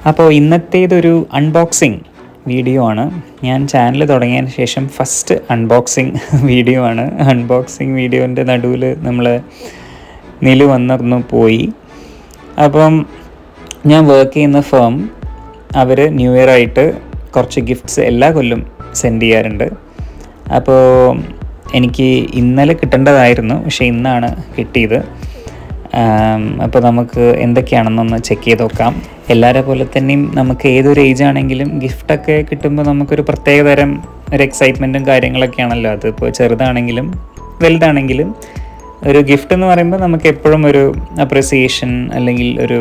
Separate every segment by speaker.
Speaker 1: അപ്പോൾ ഇന്നത്തേതൊരു unboxing video ആണ്. ഞാൻ ചാനൽ തുടങ്ങിയതിന് ശേഷം ഫസ്റ്റ് അൺബോക്സിങ് വീഡിയോ ആണ്. അൺബോക്സിങ് വീഡിയോൻ്റെ നടുവിൽ നമ്മൾ നിലു വന്നിരുന്നു പോയി. അപ്പം ഞാൻ വർക്ക് ചെയ്യുന്ന ഫേം അവർ ന്യൂ ഇയർ ആയിട്ട് കുറച്ച് ഗിഫ്റ്റ്സ് എല്ലാ കൊല്ലം സെൻഡ് ചെയ്യാറുണ്ട്. അപ്പോൾ എനിക്ക് ഇന്നലെ കിട്ടേണ്ടതായിരുന്നു, പക്ഷേ ഇന്നാണ് കിട്ടിയത്. അപ്പോൾ നമുക്ക് എന്തൊക്കെയാണെന്നൊന്ന് ചെക്ക് ചെയ്ത് നോക്കാം. എല്ലാവരെ പോലെ തന്നെയും നമുക്ക് ഏതൊരു ഏജ് ആണെങ്കിലും ഗിഫ്റ്റൊക്കെ കിട്ടുമ്പോൾ നമുക്കൊരു പ്രത്യേക തരം ഒരു എക്സൈറ്റ്മെൻറ്റും കാര്യങ്ങളൊക്കെയാണല്ലോ. അതിപ്പോൾ ചെറുതാണെങ്കിലും വലുതാണെങ്കിലും ഒരു ഗിഫ്റ്റ് എന്ന് പറയുമ്പോൾ നമുക്ക് എപ്പോഴും ഒരു അപ്രിസിയേഷൻ അല്ലെങ്കിൽ ഒരു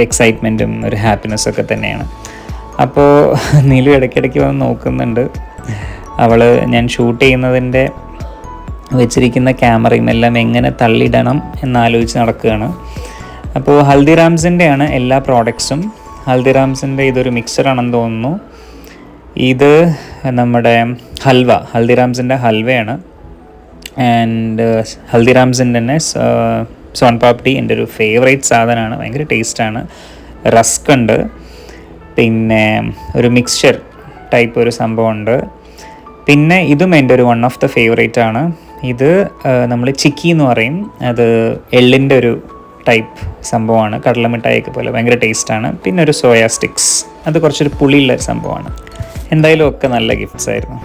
Speaker 1: എക്സൈറ്റ്മെൻറ്റും ഒരു ഹാപ്പിനെസ്സൊക്കെ തന്നെയാണ്. അപ്പോൾ നീലു ഇടയ്ക്കിടയ്ക്ക് വന്ന് നോക്കുന്നുണ്ട്. അവൾ ഞാൻ ഷൂട്ട് ചെയ്യുന്നതിൻ്റെ വെച്ചിരിക്കുന്ന ക്യാമറയും എല്ലാം എങ്ങനെ തള്ളിയിടണം എന്നാലോചിച്ച് നടക്കുകയാണ്. അപ്പോൾ ഹൽദിറാംസിൻ്റെയാണ് എല്ലാ പ്രോഡക്ട്സും. ഹൽദിറാംസിൻ്റെ ഇതൊരു മിക്സറാണെന്ന് തോന്നുന്നു. ഇത് നമ്മുടെ ഹൽദിറാംസിൻ്റെ ഹൽവയാണ്. ആൻഡ് ഹൽദിറാംസിൻ്റെ തന്നെ സോൻ പാപ്ഡി എൻ്റെ ഒരു ഫേവറേറ്റ് സാധനമാണ്, ഭയങ്കര ടേസ്റ്റാണ്. റസ്ക് ഉണ്ട്, പിന്നെ ഒരു മിക്സ്ചർ ടൈപ്പ് ഒരു സംഭവമുണ്ട്. പിന്നെ ഇതും എൻ്റെ ഒരു വൺ ഓഫ് ദ ഫേവറേറ്റ് ആണ്. ഇത് നമ്മൾ ചിക്കി എന്ന് പറയും. അത് എള്ളിൻ്റെ ഒരു ടൈപ്പ് സംഭവമാണ്, കടലമിഠായിയൊക്കെ പോലെ ഭയങ്കര ടേസ്റ്റാണ്. പിന്നെ ഒരു സോയ സ്റ്റിക്സ്, അത് കുറച്ചൊരു പുളിയുള്ള സംഭവമാണ്. എന്തായാലും ഒക്കെ നല്ല ഗിഫ്റ്റ്സ് ആയിരുന്നു.